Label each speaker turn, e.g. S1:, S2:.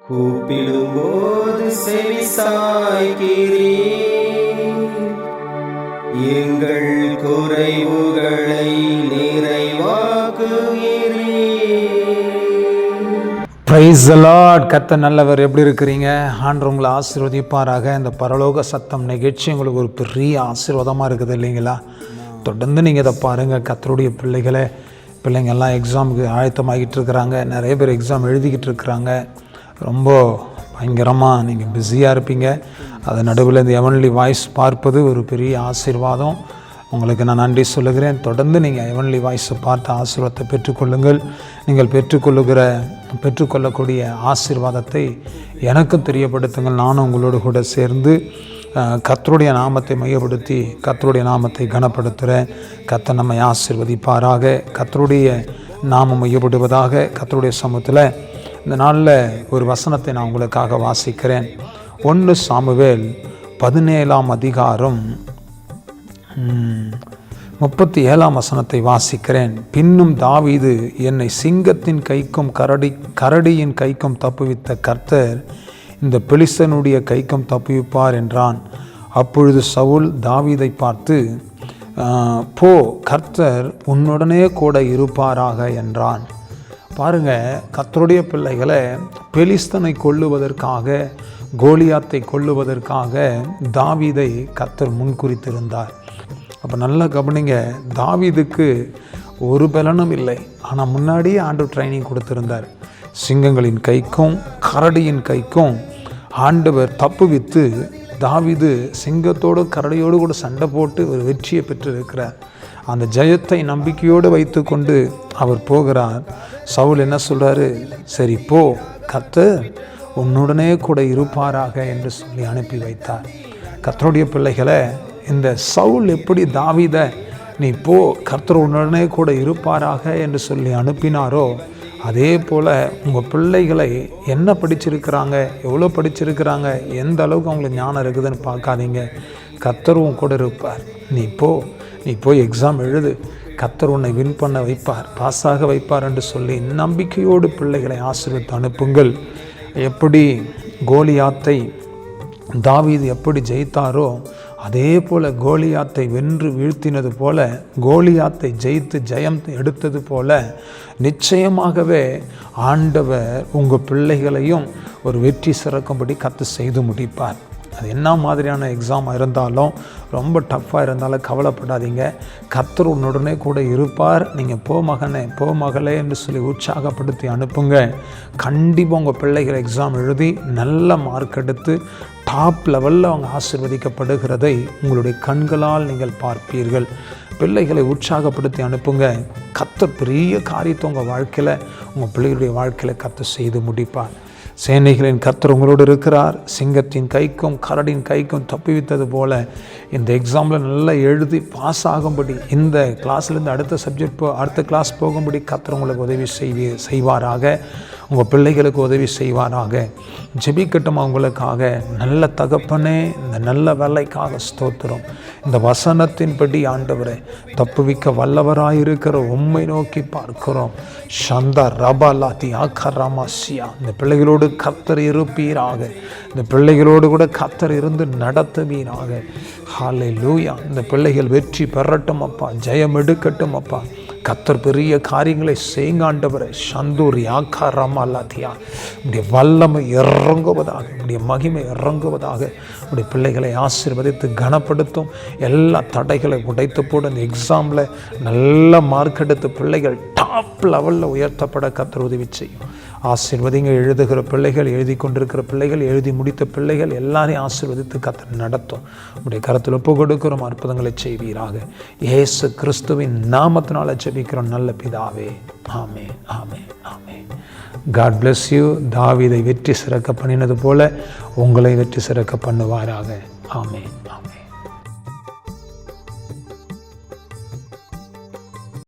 S1: கூப்பிடும்போது செவிசாய்க்கிறீர், எங்கள் குறைவுகளை நிறைவாக்குகிறீர்.
S2: Praise the Lord. கர்த்தர் நல்லவர். எப்படி இருக்கிறீங்க? ஆண்டவர் உங்களை ஆசீர்வதிப்பாராக. இந்த பரலோக சத்தம் நிகழ்ச்சி உங்களுக்கு ஒரு பெரிய ஆசீர்வாதமாக இருக்குது இல்லைங்களா? தொடர்ந்து நீங்கள் இதை பாருங்கள். கர்த்தருடைய பிள்ளைங்கள்லாம் எக்ஸாமுக்கு ஆயத்தமாகிட்டு இருக்கிறாங்க. நிறைய பேர் எக்ஸாம் எழுதிக்கிட்டு இருக்கிறாங்க. ரொம்ப பயங்கரமாக நீங்கள் பிஸியாக இருப்பீங்க. அது நடுவில் இந்த ஹெவன்லி வாய்ஸ் பார்ப்பது ஒரு பெரிய ஆசீர்வாதம். உங்களுக்கு நான் நன்றி சொல்லுகிறேன். தொடர்ந்து நீங்கள் ஹெவன்லி வாய்ஸை பார்த்து ஆசீர்வாதத்தை பெற்றுக்கொள்ளுங்கள். நீங்கள் பெற்றுக்கொள்ளக்கூடிய ஆசீர்வாதத்தை எனக்கும் தெரியப்படுத்துங்கள். நானும் உங்களோடு கூட சேர்ந்து கர்த்தருடைய நாமத்தை மையப்படுத்தி கர்த்தருடைய நாமத்தை கனப்படுத்துகிறேன். கர்த்தர் நம்மை ஆசீர்வதிப்பாராக. கர்த்தருடைய நாமம் மையப்படுவதாக. கர்த்தருடைய சமூகத்தில் இந்த நாளில் ஒரு வசனத்தை நான் உங்களுக்காக வாசிக்கிறேன். 1 சாமுவேல் 17ஆம் அதிகாரம் 37ஆம் வசனத்தை வாசிக்கிறேன். பின்னும் தாவீது, என்னை சிங்கத்தின் கைக்கும் கரடியின் கைக்கும் தப்புவித்த கர்த்தர் இந்த பெலிஸ்தனுடைய கைக்கும் தப்புவிப்பார் என்றான். அப்பொழுது சவுல் தாவீதை பார்த்து, போ, கர்த்தர் உன்னுடனே கூட இருப்பாராக என்றான். பாருங்க, கர்த்தருடைய பிள்ளைகளை பெலிஸ்தனை கொல்லுவதற்காக, கோலியாத்தை கொல்லுவதற்காக தாவீதை கர்த்தர் முன்குறித்திருந்தார். அப்போ நல்லா கவனிங்க, தாவீதுக்கு ஒரு பலனும் இல்லை. ஆனால் முன்னாடியே ஆண்டவர் ட்ரைனிங் கொடுத்திருந்தார். சிங்கங்களின் கைக்கும் கரடியின் கைக்கும் ஆண்டவர் தப்புவித்து தாவீது சிங்கத்தோடு கரடியோடு கூட சண்டை போட்டு ஒரு வெற்றியை பெற்றிருக்கிறார். அந்த ஜெயத்தை நம்பிக்கையோடு வைத்து கொண்டு அவர் போகிறார். சவுல் என்ன சொல்கிறாரு? சரி போ, கர்த்தர் உன்னுடனே கூட இருப்பாராக என்று சொல்லி அனுப்பி வைத்தார். கர்த்தருடைய பிள்ளைகளை, இந்த சவுல் எப்படி தாவீதை நீ போ, கர்த்தர் உன்னுடனே கூட இருப்பாராக என்று சொல்லி அனுப்பினாரோ, அதே போல் உங்கள் பிள்ளைகளை என்ன படிச்சிருக்கிறாங்க, எவ்வளோ படிச்சிருக்கிறாங்க, எந்த அளவுக்கு அவங்களுக்கு ஞானம் இருக்குதுன்னு பார்க்காதீங்க. கர்த்தர் உன் கூட இருப்பார். நீ போய் எக்ஸாம் எழுது, கர்த்தர் உன்னை வின் பண்ண வைப்பார், பாஸாக வைப்பார் என்று சொல்லி நம்பிக்கையோடு பிள்ளைகளை ஆசீர்வதித்து அனுப்புங்கள். எப்படி கோலியாத்தை தாவீது எப்படி ஜெயித்தாரோ, அதே போல் கோலியாத்தை வென்று வீழ்த்தினது போல, கோலியாத்தை ஜெயித்து ஜெயம் எடுத்தது போல நிச்சயமாகவே ஆண்டவர் உங்கள் பிள்ளைகளையும் ஒரு வெற்றி சிறக்கும்படி கர்த்தர் செய்து முடிப்பார். அது என்ன மாதிரியான எக்ஸாமாக இருந்தாலும், ரொம்ப டஃப்பாக இருந்தாலும் கவலைப்படாதீங்க. கர்த்தர் உன்னுடனே கூட இருப்பார். நீங்கள் போ மகனே, போ மகளே என்று சொல்லி உற்சாகப்படுத்தி அனுப்புங்க. கண்டிப்பாக உங்கள் பிள்ளைகள் எக்ஸாம் எழுதி நல்ல மார்க் எடுத்து டாப் லெவலில் அவங்க ஆசீர்வதிக்கப்படுகிறதை உங்களுடைய கண்களால் நீங்கள் பார்ப்பீர்கள். பிள்ளைகளை உற்சாகப்படுத்தி அனுப்புங்க. கர்த்தர் பெரிய காரியத்தை உங்கள் வாழ்க்கையில், உங்கள் பிள்ளைகளுடைய வாழ்க்கையில் கர்த்தர் செய்து முடிப்பார். சேனைகளின் கர்த்தர் உங்களோடு இருக்கிறார். சிங்கத்தின் கைக்கும் கரடின் கைக்கும் தப்புவித்தது போல இந்த எக்ஸாமில் நல்லா எழுதி பாஸ் ஆகும்படி, இந்த கிளாஸ்லேருந்து அடுத்த கிளாஸ் போகும்படி கர்த்தர் உங்களுக்கு உதவி செய்வாராக. உங்கள் பிள்ளைகளுக்கு உதவி செய்வாராக. ஜெபிக்கட்டும் அவங்களுக்காக. நல்ல தகப்பனே, இந்த நல்ல வேலைக்காக ஸ்தோத்திரம். இந்த வசனத்தின்படி ஆண்டவரை தப்புவிக்க வல்லவராயிருக்கிற உம்மை நோக்கி பார்க்கிறோம். சந்தா ரபாலாத்தி ஆக்கராமாசியா. இந்த பிள்ளைகளோடு கர்த்தர் இருப்பீராக. இந்த பிள்ளைகளோடு கூட கர்த்தர் இருந்து நடத்துவீராக. ஹல்லேலூயா. இந்த பிள்ளைகள் வெற்றி பெறட்டும் அப்பா, ஜெயம் எடுக்கட்டும் அப்பா. கர்த்தர் பெரிய காரியங்களை செய்யுங்க ஆண்டவரே. சந்தூர் யாக்கா ரமாலாத்தியா. உடைய வல்லமை இறங்குவதாக, உடைய மகிமை இறங்குவதாக. உடைய பிள்ளைகளை ஆசீர்வதித்து கனப்படுத்தும். எல்லா தடைகளை உடைத்து போடு. இந்த எக்ஸாமில் நல்ல மார்க் எடுத்து பிள்ளைகள் டாப் லெவலில் உயர்த்தப்பட கர்த்தர் உதவி செய்யும். ஆசீர்வதிங்க. எழுதுகிற பிள்ளைகள், எழுதி கொண்டிருக்கிற பிள்ளைகள், எழுதி முடித்த பிள்ளைகள் எல்லாரையும் ஆசீர்வதித்து கர்த்தர் நடத்தும். உடைய கரத்தில் ஒப்பு கொடுக்கிறோம். அற்புதங்களை செய்வீராக. இயேசு கிறிஸ்துவின் நாமத்தினால ஜெபிக்கிறோம் நல்ல பிதாவே. Amen, amen, amen. God bless you. தாவீதை வெற்றி சிறக்க பண்ணினது போல உங்களை வெற்றி சிறக்க பண்ணுவாராக. ஆமென், ஆமென்.